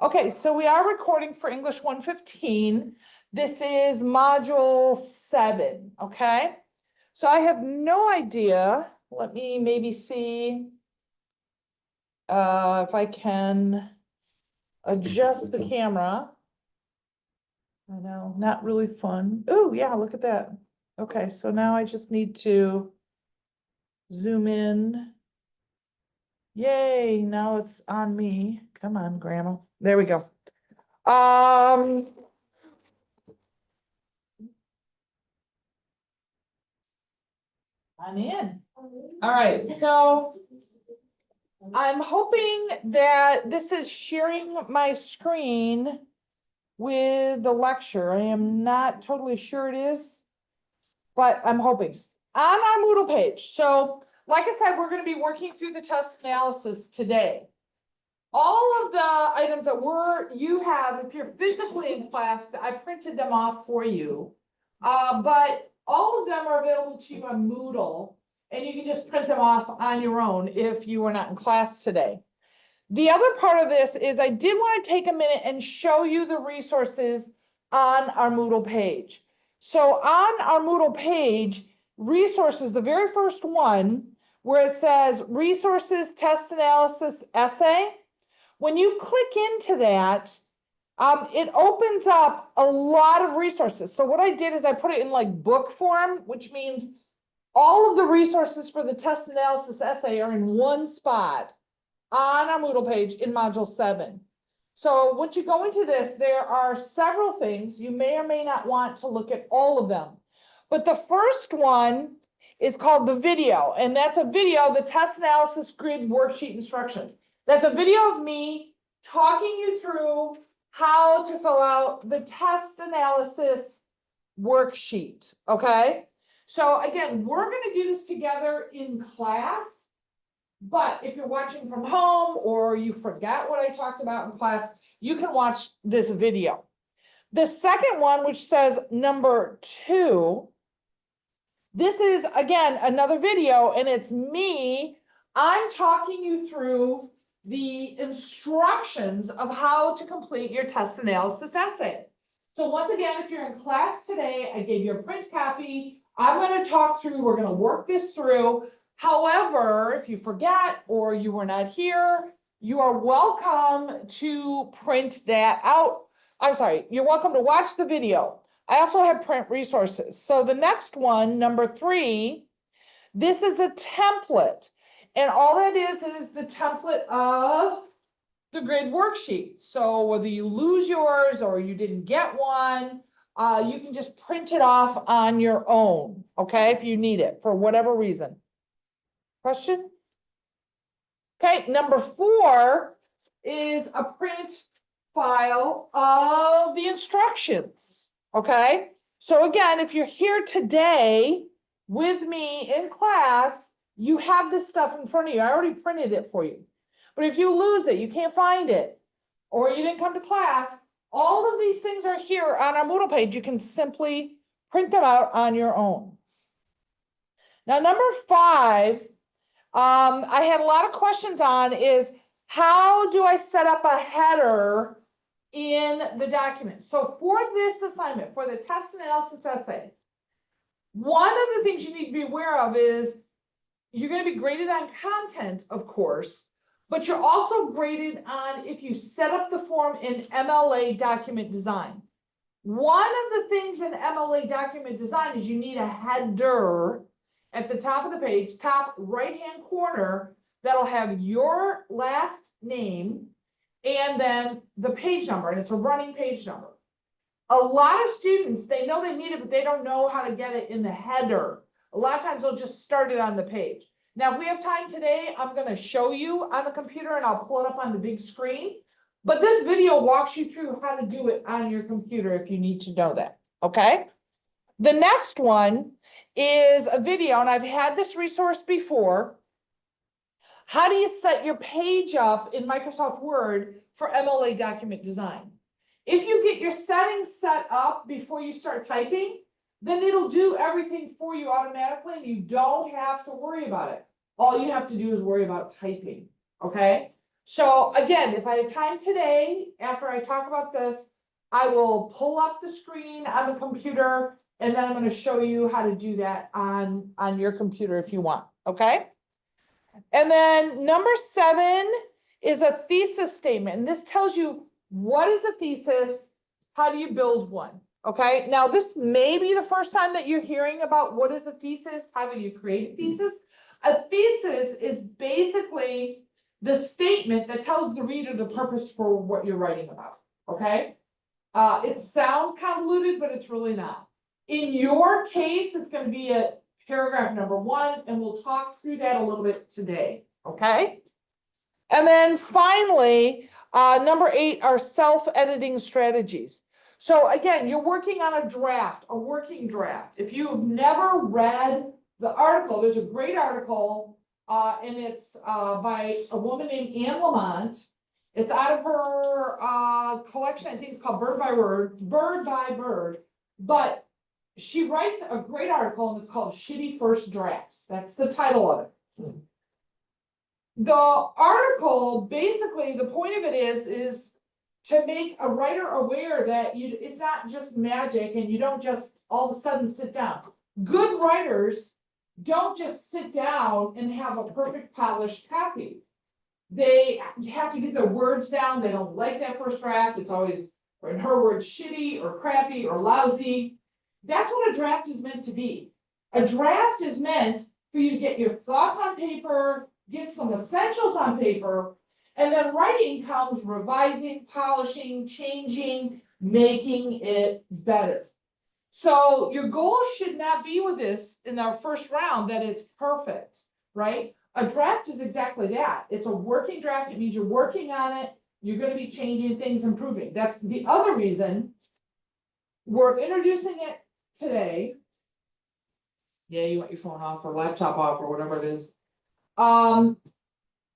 Okay, so we are recording for English 115. This is module 7, okay? So I have no idea. Let me maybe see if I can adjust the camera. I know, not really fun. Oh, yeah, look at that. Okay, so now I just need to zoom in. Yay, now it's on me. Come on, Grandma. There we go. I'm in. All right, so I'm hoping that this is sharing my screen with the lecture. I am not totally sure it is, but I'm hoping. On our Moodle page, so like I said, we're going to be working through the test analysis today. All of the items that you have, if you're physically in class, I printed them off for you. But all of them are available to you on Moodle, and you can just print them off on your own if you were not in class today. The other part of this is I did want to take a minute and show you the resources on our Moodle page. So on our Moodle page, resources, the very first one, where it says resources, test analysis, essay, when you click into that, it opens up a lot of resources. So what I did is I put it in like book form, which means all of the resources for the test analysis essay are in one spot on our Moodle page in module 7. So once you go into this, there are several things. You may or may not want to look at all of them. But the first one is called the video, and that's a video, the test analysis grid worksheet instructions. That's a video of me talking you through how to fill out the test analysis worksheet, okay? So again, we're going to do this together in class, but if you're watching from home or you forgot what I talked about in class, you can watch this video. The second one, which says number 2, this is, again, another video, and it's me. I'm talking you through the instructions of how to complete your test analysis essay. So once again, if you're in class today, I gave you a print copy. I'm going to talk through, we're going to work this through. However, if you forget or you were not here, you are welcome to print that out. I'm sorry, you're welcome to watch the video. I also have print resources. So the next one, number 3, this is a template. And all that is the template of the grid worksheet. So whether you lose yours or you didn't get one, you can just print it off on your own, okay, if you need it for whatever reason. Question? Okay, number 4 is a print file of the instructions, okay? So again, if you're here today with me in class, you have this stuff in front of you. I already printed it for you. But if you lose it, you can't find it, or you didn't come to class, all of these things are here on our Moodle page. You can simply print them out on your own. Now, number 5, I had a lot of questions on is how do I set up a header in the document? So for this assignment, for the test analysis essay, one of the things you need to be aware of is you're going to be graded on content, of course, but you're also graded on if you set up the form in MLA document design. One of the things in MLA document design is you need a header at the top of the page, top right-hand corner, that'll have your last name and then the page number, and it's a running page number. A lot of students, they know they need it, but they don't know how to get it in the header. A lot of times they'll just start it on the page. Now, if we have time today, I'm going to show you on the computer and I'll pull it up on the big screen. But this video walks you through how to do it on your computer if you need to know that, okay? The next one is a video, and I've had this resource before. How do you set your page up in Microsoft Word for MLA document design? If you get your settings set up before you start typing, then it'll do everything for you automatically and you don't have to worry about it. All you have to do is worry about typing, okay? So again, if I have time today, after I talk about this, I will pull up the screen on the computer and then I'm gonna show you how to do that on your computer if you want, okay? And then number 7 is a thesis statement. And this tells you what is a thesis, how do you build one, okay? Now, this may be the first time that you're hearing about what is a thesis, how do you create a thesis? A thesis is basically the statement that tells the reader the purpose for what you're writing about, okay? It sounds convoluted, but it's really not. In your case, it's going to be a paragraph number 1, and we'll talk through that a little bit today, okay? And then finally, number 8 are self-editing strategies. So again, you're working on a draft, a working draft. If you've never read the article, there's a great article, and it's by a woman named Anne Lamont. It's out of her collection, I think it's called Bird by Bird, but she writes a great article and it's called Shitty First Drafts. That's the title of it. The article, basically, the point of it is to make a writer aware that it's not just magic and you don't just all of a sudden sit down. Good writers don't just sit down and have a perfect polished copy. They have to get their words down. They don't like that first draft. It's always, or in her words, shitty or crappy or lousy. That's what a draft is meant to be. A draft is meant for you to get your thoughts on paper, get some essentials on paper, and then writing comes revising, polishing, changing, making it better. So your goal should not be with this in our first round that it's perfect, right? A draft is exactly that. It's a working draft. It means you're working on it. You're going to be changing things, improving. That's the other reason we're introducing it today. Yeah, you want your phone off or laptop off or whatever it is.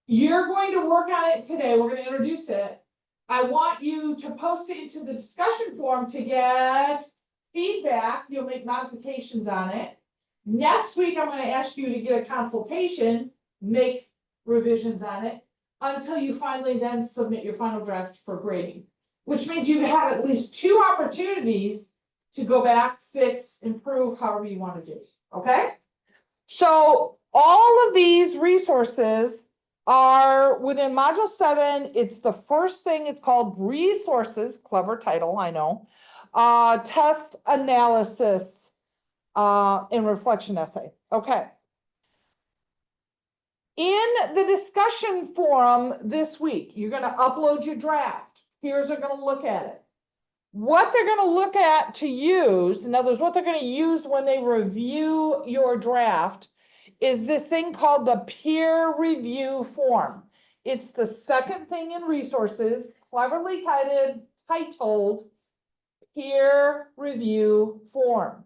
You're going to work on it today. We're going to introduce it. I want you to post it into the discussion forum to get feedback. You'll make modifications on it. Next week, I'm going to ask you to get a consultation, make revisions on it until you finally then submit your final draft for grading, which means you've had at least 2 opportunities to go back, fix, improve, however you want to do. Okay? So all of these resources are within module 7. It's the first thing. It's called resources. Clever title, I know. Test analysis and reflection essay. Okay. In the discussion forum this week, you're going to upload your draft. Peers are going to look at it. What they're going to look at to use, in other words, what they're going to use when they review your draft is this thing called the peer review form. It's the second thing in resources, cleverly titled peer review form.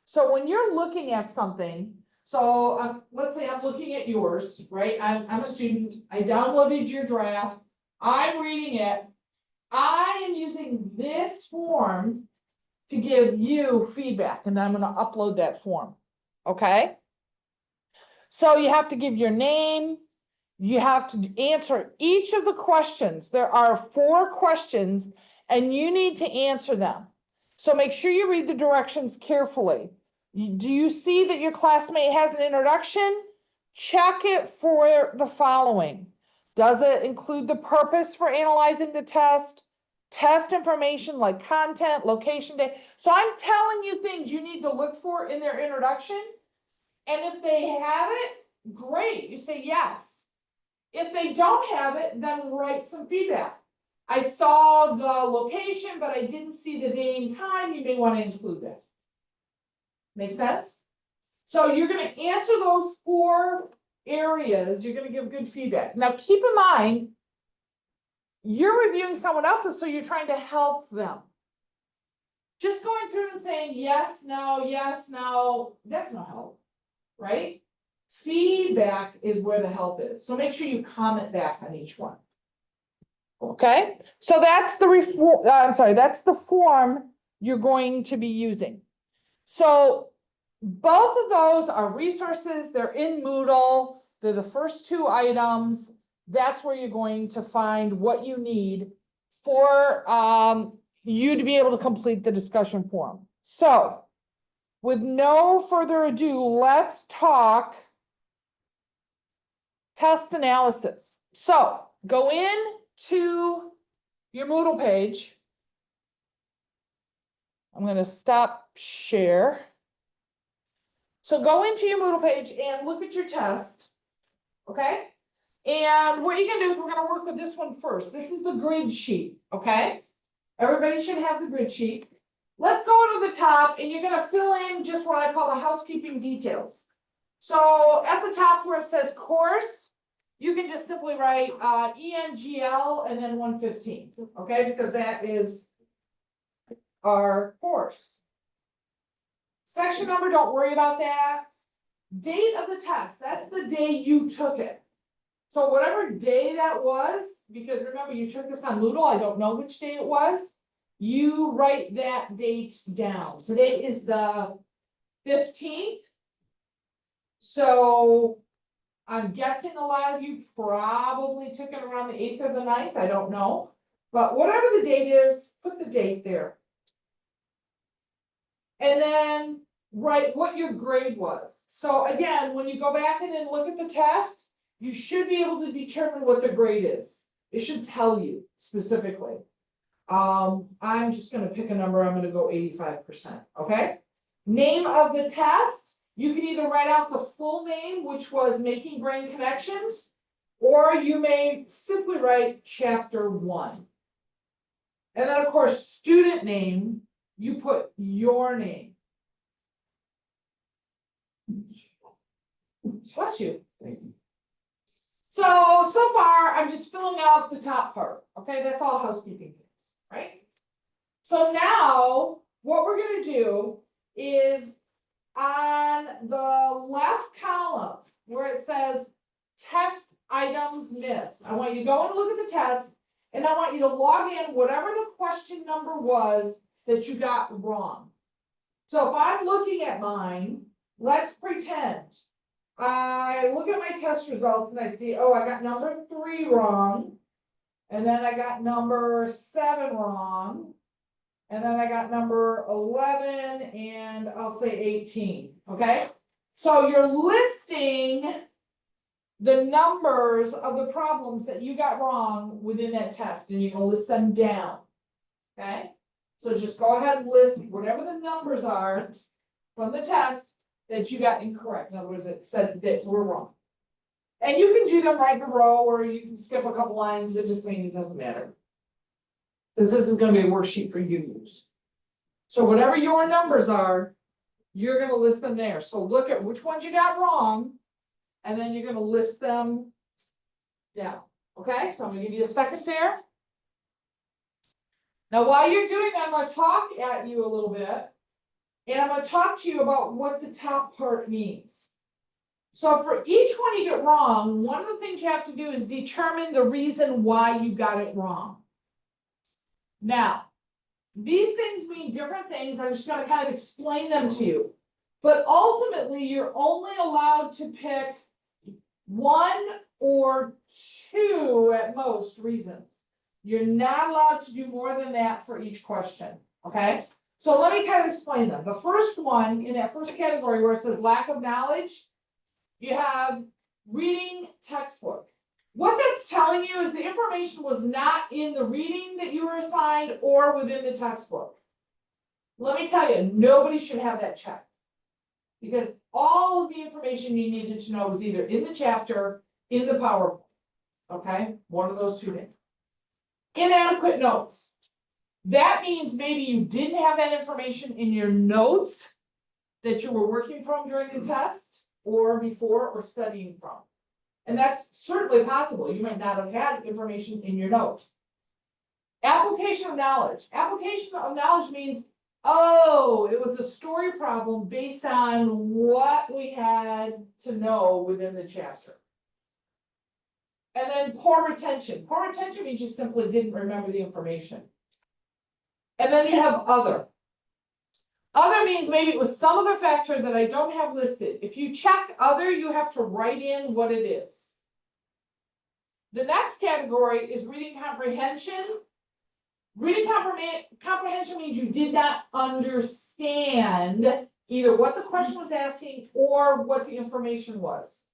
So when you're looking at something, so let's say I'm looking at yours, right? I'm a student. I downloaded your draft. I'm reading it. I am using this form to give you feedback, and then I'm going to upload that form. Okay? So you have to give your name. You have to answer each of the questions. There are 4 questions, and you need to answer them. So make sure you read the directions carefully. Do you see that your classmate has an introduction? Check it for the following. Does it include the purpose for analyzing the test? Test information like content, location, date. So I'm telling you things you need to look for in their introduction. And if they have it, great. You say yes. If they don't have it, then write some feedback. I saw the location, but I didn't see the day and time. You may want to include that. Make sense? So you're going to answer those 4 areas. You're going to give good feedback. Now, keep in mind, you're reviewing someone else's, so you're trying to help them. Just going through and saying yes, no, that's no help, right? Feedback is where the help is. So make sure you comment back on each one. Okay, so that's the that's the form you're going to be using. So both of those are resources. They're in Moodle. They're the first 2 items. that's where you're going to find what you need for you to be able to complete the discussion forum. So with no further ado, let's talk test analysis. So go in to your Moodle page. I'm going to stop share. So go into your Moodle page and look at your test. Okay. And what you're going to do is we're going to work with this one first. This is the grid sheet. Okay. Everybody should have the grid sheet. Let's go to the top and you're going to fill in just what I call the housekeeping details. So at the top where it says course, you can just simply write ENGL and then 115, okay? Because that is our course. Section number, don't worry about that. Date of the test, that's the day you took it. So whatever day that was, because remember you took this on Moodle, I don't know which day it was, you write that date down. Today is the 15th. So I'm guessing a lot of you probably took it around the 8th or the 9th, I don't know. But whatever the date is, put the date there. And then write what your grade was. So again, when you go back in and look at the test, you should be able to determine what the grade is. It should tell you specifically. I'm just gonna pick a number, I'm gonna go 85%, okay? Name of the test, you can either write out the full name, which was Making Brain Connections, or you may simply write chapter 1. And then of course, student name, you put your name. Bless you. Thank you. So far, I'm just filling out the top part, okay? That's all housekeeping things, right? So now, what we're gonna do is on the left column, where it says test items missed, I want you to go and look at the test, and I want you to log in whatever the question number was that you got wrong. So if I'm looking at mine, let's pretend I look at my test results and I see, oh, I got number 3 wrong. And then I got number 7 wrong. And then I got number 11 and I'll say 18, okay? So you're listing the numbers of the problems that you got wrong within that test and you're gonna list them down, okay? So just go ahead and list whatever the numbers are from the test that you got incorrect. In other words, it said that were wrong. And you can do them right in a row or you can skip a couple lines, it just means it doesn't matter. Because this is gonna be a worksheet for you to use. So whatever your numbers are, you're gonna list them there. So look at which ones you got wrong, and then you're gonna list them down. Okay, so I'm gonna give you a second there. Now, while you're doing that, I'm gonna talk at you a little bit. And I'm gonna talk to you about what the top part means. So for each one you get wrong, one of the things you have to do is determine the reason why you got it wrong. Now, these things mean different things. I'm just gonna kind of explain them to you. But ultimately, you're only allowed to pick 1 or 2 at most reasons. You're not allowed to do more than that for each question, okay? So let me kind of explain them. The first one, in that first category where it says lack of knowledge, you have reading textbook. What that's telling you is the information was not in the reading that you were assigned or within the textbook. Let me tell you, nobody should have that checked. Because all of the information you needed to know was either in the chapter, in the PowerPoint. Okay, one of those 2 things. Inadequate notes. That means maybe you didn't have that information in your notes that you were working from during the test or before or studying from. And that's certainly possible. You might not have had information in your notes. Application of knowledge. Application of knowledge means, oh, it was a story problem based on what we had to know within the chapter. And then poor retention. Poor retention means you simply didn't remember the information. And then you have other. Other means maybe it was some other factor that I don't have listed. If you check other, you have to write in what it is. The next category is reading comprehension. Reading comprehension means you did not understand either what the question was asking or what the information was.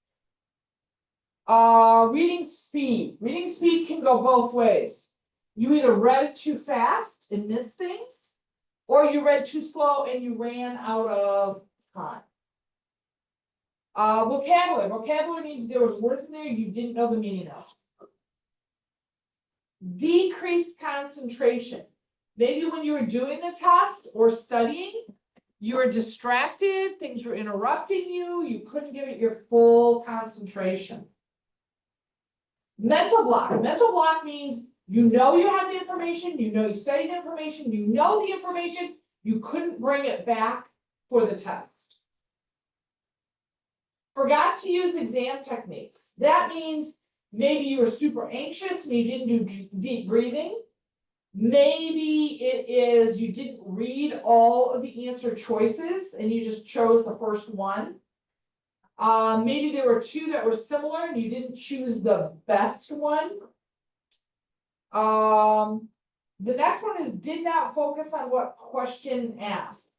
Reading speed. Reading speed can go both ways. You either read it too fast and missed things, or you read too slow and you ran out of time. Vocabulary. Vocabulary means there was words in there you didn't know the meaning of. Decreased concentration. Maybe when you were doing the test or studying, you were distracted, things were interrupting you, you couldn't give it your full concentration. Mental block. Mental block means you know you have the information, you know you studied the information, you know the information, you couldn't bring it back for the test. Forgot to use exam techniques. That means maybe you were super anxious and you didn't do deep breathing. Maybe it is you didn't read all of the answer choices and you just chose the first one. Maybe there were two that were similar and you didn't choose the best one. The next one is did not focus on what question asked.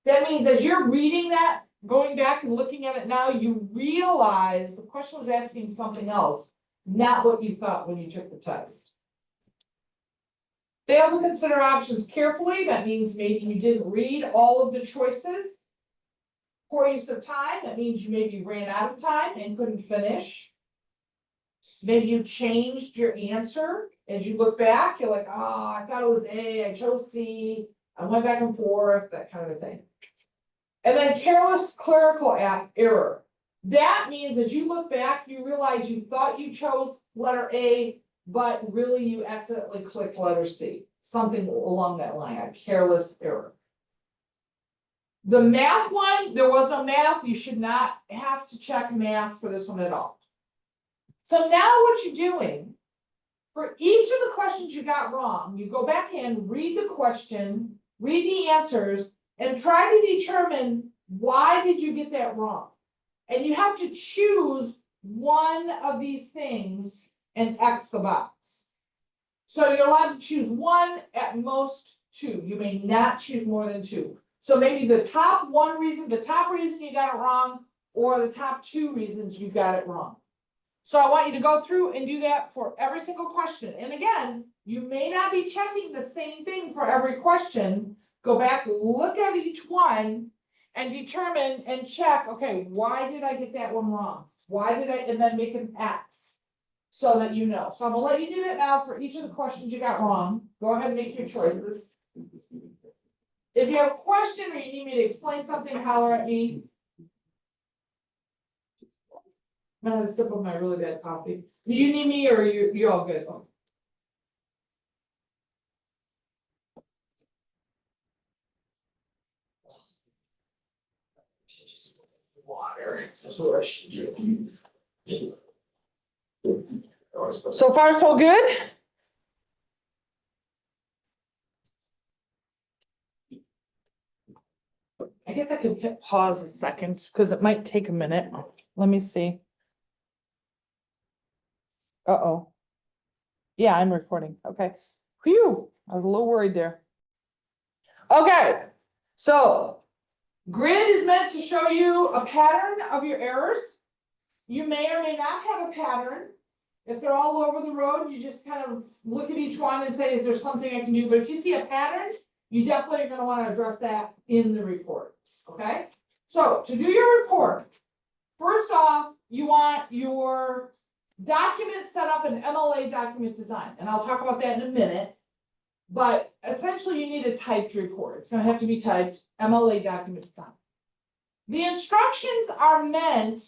That means as you're reading that, going back and looking at it now, you realize the question was asking something else, not what you thought when you took the test. Fail to consider options carefully. That means maybe you didn't read all of the choices. Poor use of time. That means you maybe ran out of time and couldn't finish. Maybe you changed your answer. As you look back, you're like, oh, I thought it was A, I chose C, I went back and forth, that kind of a thing. And then careless clerical error. That means as you look back, you realize you thought you chose letter A, but really you accidentally clicked letter C. Something along that line, a careless error. The math one, there was no math. You should not have to check math for this one at all. So now what you're doing, for each of the questions you got wrong, you go back in, read the question, read the answers, and try to determine why did you get that wrong. And you have to choose one of these things and X the box. So you're allowed to choose one, at most two. You may not choose more than two. So maybe the top reason you got it wrong, or the top two reasons you got it wrong. So I want you to go through and do that for every single question. And again, you may not be checking the same thing for every question. Go back, look at each one and determine and check, okay, why did I get that one wrong? Why did I, and then make an X so that you know. So I'm gonna let you do that now for each of the questions you got wrong. Go ahead and make your choices. If you have a question or you need me to explain something, holler at me. I'm gonna have a sip of my really bad coffee. Do you need me or you're all good? Oh. Water. So far, so good. I guess I could hit pause a second because it might take a minute. Let me see. Uh-oh. Yeah, I'm recording. Okay. Phew, I was a little worried there. Okay, so grid is meant to show you a pattern of your errors. You may or may not have a pattern. If they're all over the road, you just kind of look at each one and say, is there something I can do? But if you see a pattern, you definitely are going to want to address that in the report. Okay, so to do your report, first off, you want your document set up in MLA document design, and I'll talk about that in a minute. But essentially, you need a typed report. It's going to have to be typed MLA document design. The instructions are meant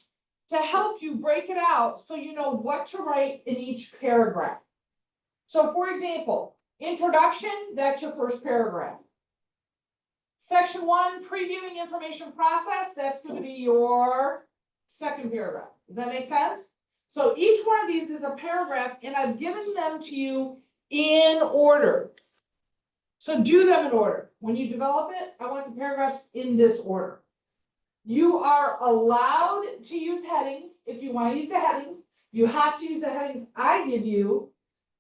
to help you break it out so you know what to write in each paragraph. So, for example, introduction, that's your first paragraph. Section 1, previewing information process, that's going to be your second paragraph. Does that make sense? So each one of these is a paragraph, and I've given them to you in order. So do them in order. When you develop it, I want the paragraphs in this order. You are allowed to use headings if you want to use the headings. You have to use the headings I give you.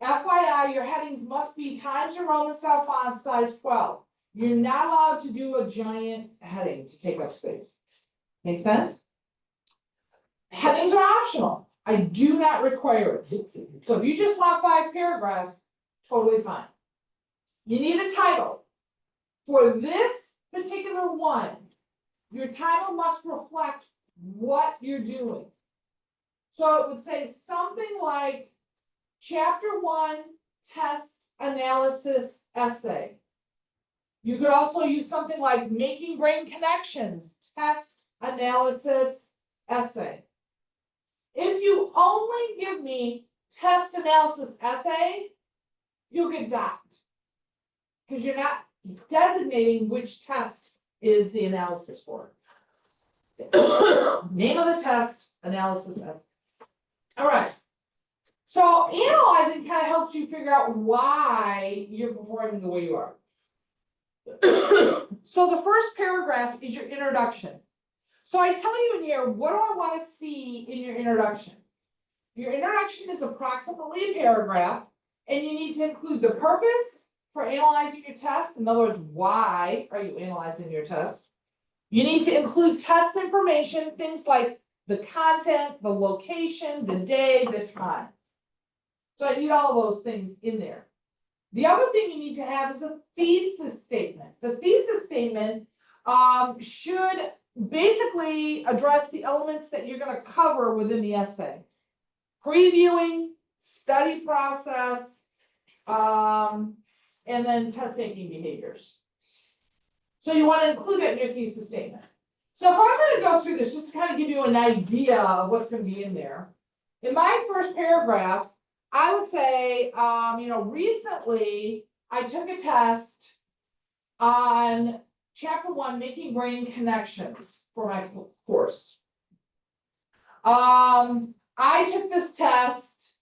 FYI, your headings must be Times New Roman style font size 12. You're not allowed to do a giant heading to take up space. Make sense? Headings are optional. I do not require it. So if you just want 5 paragraphs, totally fine. You need a title. For this particular one, your title must reflect what you're doing. So it would say something like Chapter 1 Test Analysis Essay. You could also use something like Making Brain Connections Test Analysis Essay. If you only give me Test Analysis Essay, you'll get docked. Because you're not designating which test is the analysis for. Name of the test, analysis essay. All right. So analyzing kind of helps you figure out why you're performing the way you are. So the first paragraph is your introduction. So I tell you in here, what do I want to see in your introduction? Your introduction is approximately a paragraph, and you need to include the purpose for analyzing your test. In other words, why are you analyzing your test? You need to include test information, things like the content, the location, the day, the time. So I need all of those things in there. The other thing you need to have is a thesis statement. The thesis statement should basically address the elements that you're going to cover within the essay. Previewing, study process, and then test taking behaviors. So you want to include it in your thesis statement. So if I'm going to go through this just to kind of give you an idea of what's going to be in there. In my first paragraph, I would say, recently I took a test on Chapter 1, Making Brain Connections for my course. I took this test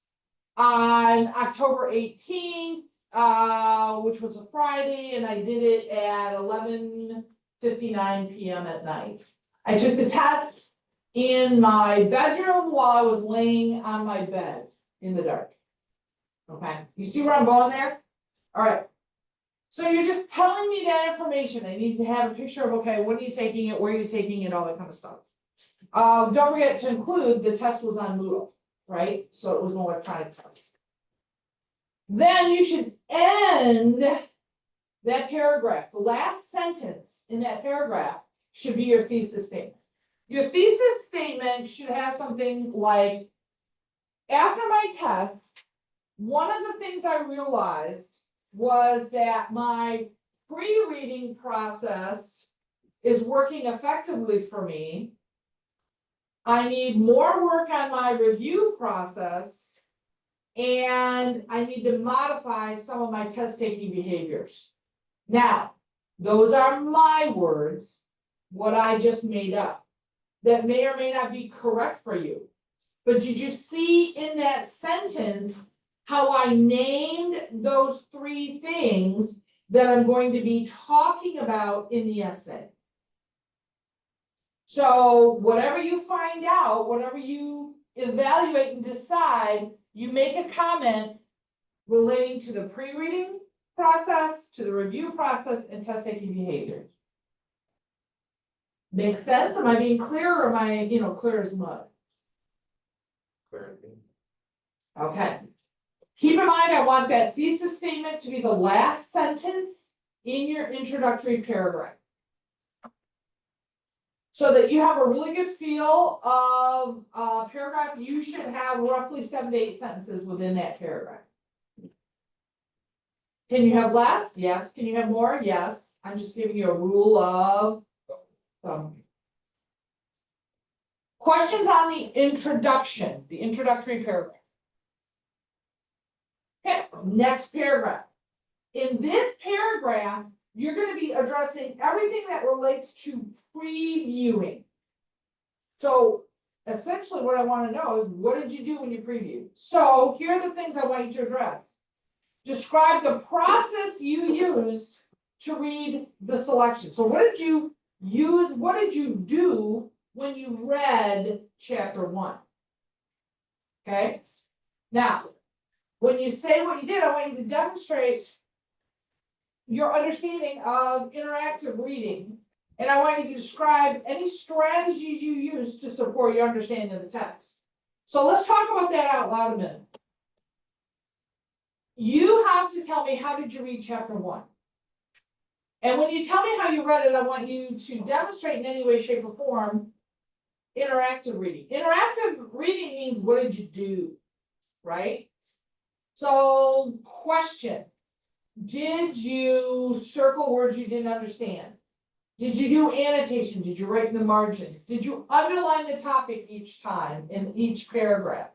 on October 18th, which was a Friday, and I did it at 11:59 p.m. at night. I took the test in my bedroom while I was laying on my bed in the dark. Okay, you see where I'm going there? All right. So you're just telling me that information. I need to have a picture of, okay, when are you taking it, where are you taking it, all that kind of stuff. Don't forget to include the test was on Moodle, right? So it was an electronic test. Then you should end that paragraph. The last sentence in that paragraph should be your thesis statement. Your thesis statement should have something like, after my test, one of the things I realized was that my pre-reading process is working effectively for me. I need more work on my review process, and I need to modify some of my test-taking behaviors. Now, those are my words, what I just made up. That may or may not be correct for you. But did you see in that sentence how I named those 3 things that I'm going to be talking about in the essay? So whatever you find out, whatever you evaluate and decide, you make a comment relating to the pre-reading process, to the review process, and test-taking behavior. Makes sense? Am I being clear, or am I, clear as mud? Clear. Okay. Keep in mind, I want that thesis statement to be the last sentence in your introductory paragraph, so that you have a really good feel of a paragraph. You should have roughly 7 to 8 sentences within that paragraph. Can you have less? Yes. Can you have more? Yes. I'm just giving you a rule of thumb. Questions on the introduction, the introductory paragraph. Okay, next paragraph. In this paragraph, you're going to be addressing everything that relates to previewing. So essentially what I want to know is, what did you do when you previewed? So here are the things I want you to address. Describe the process you used to read the selection. So what did you use? What did you do when you read Chapter 1? okay? Now, when you say what you did, I want you to demonstrate your understanding of interactive reading. And I want you to describe any strategies you use to support your understanding of the text. So let's talk about that out loud a minute. You have to tell me, how did you read chapter 1? And when you tell me how you read it, I want you to demonstrate in any way, shape, or form interactive reading. Interactive reading means, what did you do, right? So, question. Did you circle words you didn't understand? Did you do annotation? Did you write in the margins? Did you underline the topic each time in each paragraph?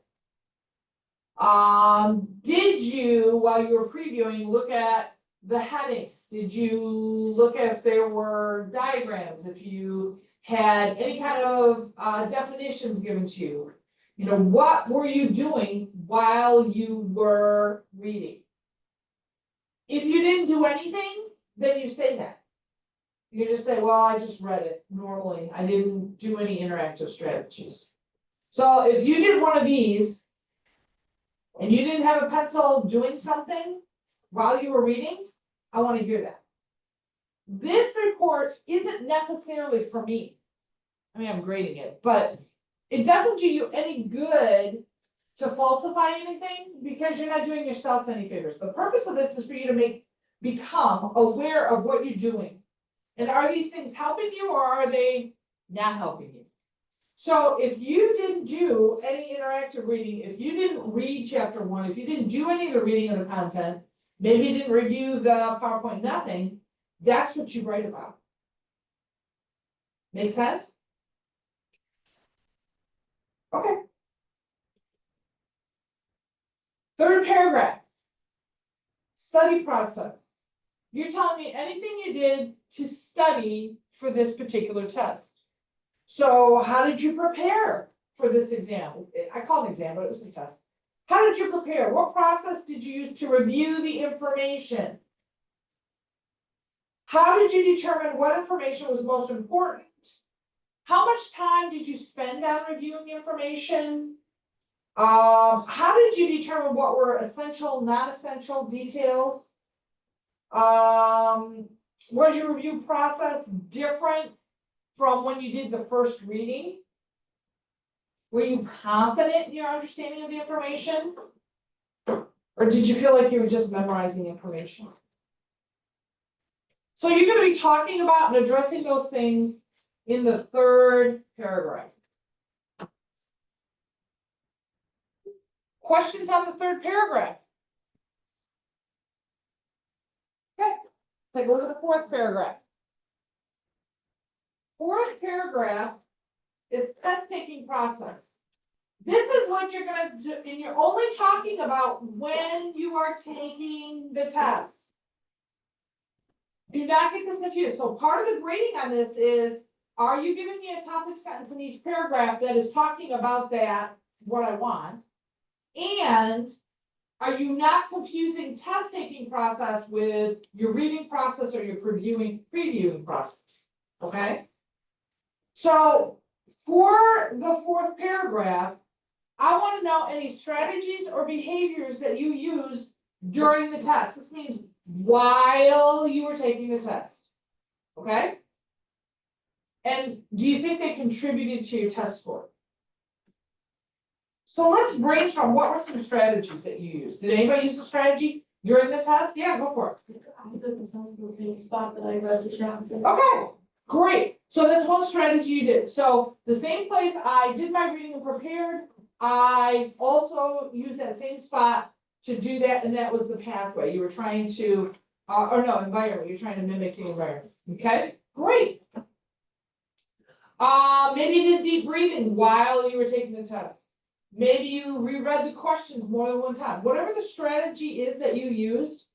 Did you, while you were previewing, look at the headings? Did you look at if there were diagrams, if you had any kind of definitions given to you? You know, what were you doing while you were reading? If you didn't do anything, then you say that. You just say, well, I just read it normally. I didn't do any interactive strategies. So if you did one of these, and you didn't have a pencil doing something while you were reading, I want to hear that. This report isn't necessarily for me. I mean, I'm grading it, but it doesn't do you any good to falsify anything because you're not doing yourself any favors. The purpose of this is for you to become aware of what you're doing. And are these things helping you or are they not helping you? So if you didn't do any interactive reading, if you didn't read chapter 1, if you didn't do any of the reading of the content, maybe you didn't review the PowerPoint, nothing, that's what you write about. Make sense? Okay. Third paragraph. Study process. You're telling me anything you did to study for this particular test. So how did you prepare for this exam? I call it an exam, but it was a test. How did you prepare? What process did you use to review the information? How did you determine what information was most important? How much time did you spend on reviewing information? How did you determine what were essential, non-essential details? Was your review process different from when you did the first reading? Were you confident in your understanding of the information? Or did you feel like you were just memorizing information? So you're going to be talking about and addressing those things in the third paragraph. Questions on the third paragraph? Okay, take a look at the fourth paragraph. Fourth paragraph is test taking process. This is what you're going to do, and you're only talking about when you are taking the test. Do not get this confused. So part of the grading on this is, are you giving me a topic sentence in each paragraph that is talking about that, what I want? And are you not confusing test taking process with your reading process or your previewing process? Okay. So for the fourth paragraph, I want to know any strategies or behaviors that you used during the test. This means while you were taking the test. Okay. And do you think they contributed to your test score? So let's brainstorm. What were some strategies that you used? Did anybody use a strategy during the test? Yeah, go for it. I did the test in the same spot that I read the chapter. Okay, great. So that's one strategy you did. So the same place I did my reading and prepared, I also used that same spot to do that, and that was the pathway. You were trying to, environment. You're trying to mimic the environment. Okay, great. Maybe you did deep breathing while you were taking the test. Maybe you reread the questions more than one time. Whatever the strategy is that you used,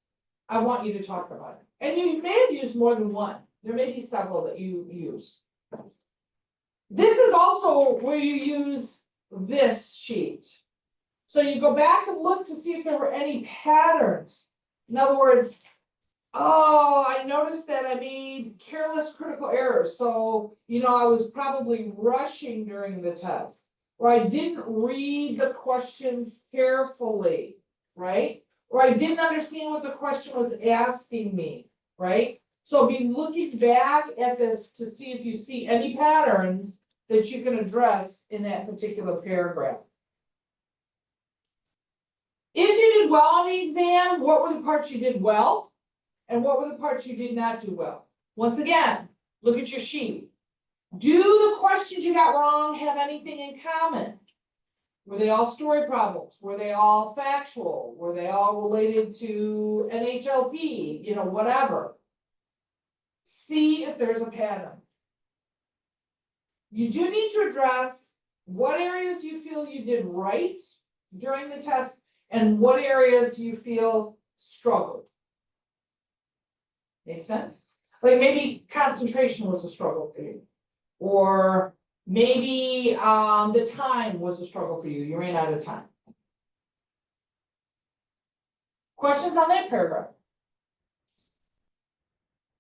I want you to talk about it. And you may have used more than one. There may be several that you used. This is also where you use this sheet. So you go back and look to see if there were any patterns. In other words, oh, I noticed that I made careless critical errors. So, I was probably rushing during the test. or I didn't read the questions carefully, right? Or I didn't understand what the question was asking me, right? So be looking back at this to see if you see any patterns that you can address in that particular paragraph. If you did well on the exam, what were the parts you did well? And what were the parts you did not do well? Once again, look at your sheet. Do the questions you got wrong have anything in common? Were they all story problems? Were they all factual? Were they all related to NHLP? You know, whatever. See if there's a pattern. You do need to address what areas you feel you did right during the test and what areas do you feel struggled. Make sense? Like maybe concentration was a struggle for you. Or maybe the time was a struggle for you. You ran out of time. Questions on that paragraph?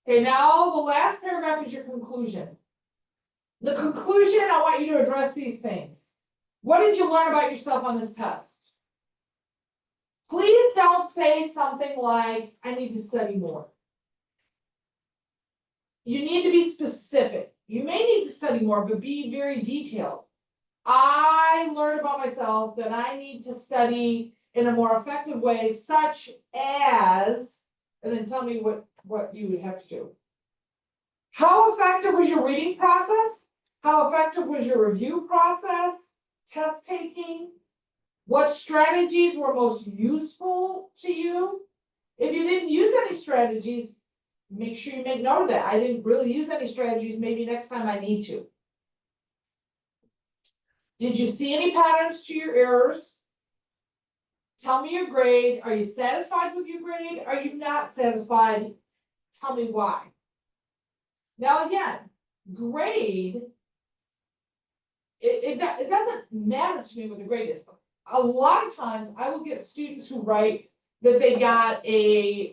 Okay, now the last paragraph is your conclusion. The conclusion, I want you to address these things. What did you learn about yourself on this test? Please don't say something like, I need to study more. You need to be specific. You may need to study more, but be very detailed. I learned about myself that I need to study in a more effective way, such as, and then tell me what you would have to do. How effective was your reading process? How effective was your review process? Test taking? What strategies were most useful to you? If you didn't use any strategies, make sure you make note of that. I didn't really use any strategies. Maybe next time I need to. Did you see any patterns to your errors? Tell me your grade. Are you satisfied with your grade? Are you not satisfied? Tell me why. Now again, grade, it doesn't matter to me what the grade is. A lot of times I will get students who write that they got a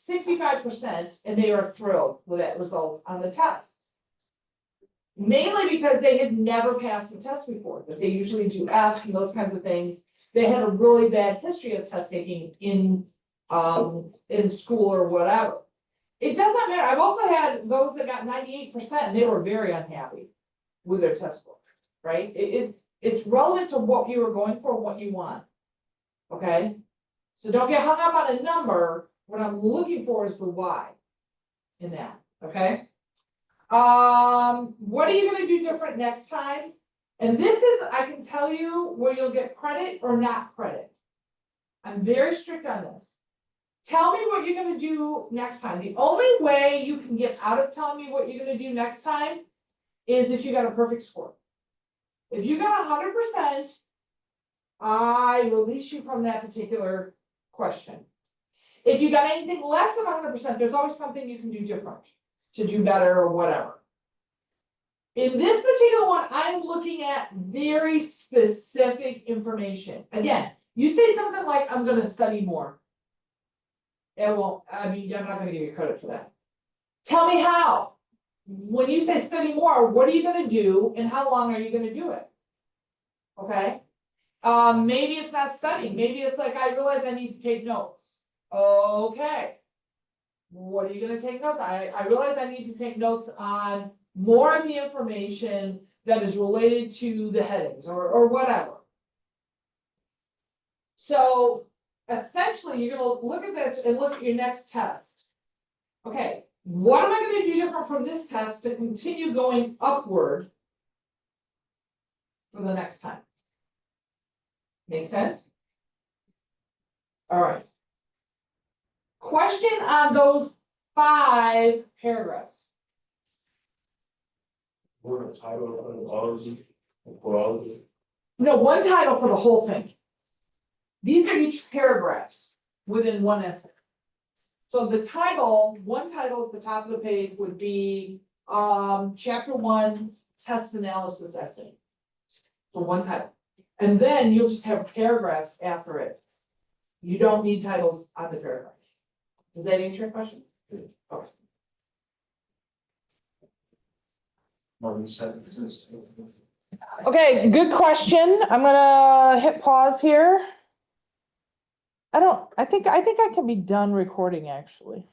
65% and they are thrilled with that result on the test. Mainly because they had never passed the test before, that they usually do Fs and those kinds of things. They had a really bad history of test taking in school or whatever. It doesn't matter. I've also had those that got 98% and they were very unhappy with their test score, right? It's relevant to what you were going for, what you want. Okay? So don't get hung up on a number. What I'm looking for is the why in that. Okay? What are you going to do different next time? And this is, I can tell you, where you'll get credit or not credit. I'm very strict on this. Tell me what you're going to do next time. The only way you can get out of telling me what you're going to do next time is if you got a perfect score. If you got 100%, I release you from that particular question. If you got anything less than 100%, there's always something you can do different to do better or whatever. In this particular one, I'm looking at very specific information. Again, you say something like, I'm going to study more. It won't, I mean, I'm not going to give you credit for that. Tell me how. When you say study more, what are you going to do and how long are you going to do it? Okay. Maybe it's not studying. Maybe it's like, I realize I need to take notes. Okay. What are you going to take notes? I realize I need to take notes on more of the information that is related to the headings or whatever. So essentially, you're going to look at this and look at your next test. Okay, what am I going to do different from this test to continue going upward for the next time? Make sense? All right. Question on those 5 paragraphs. We're a title of No, one title for the whole thing. These are each paragraphs within one essay. So the title, one title at the top of the page would be chapter 1 test analysis essay. So one title. And then you'll just have paragraphs after it. You don't need titles on the paragraphs. Does that answer your question? Okay. More than sentences. Okay, good question. I'm gonna hit pause here. I think I can be done recording, actually.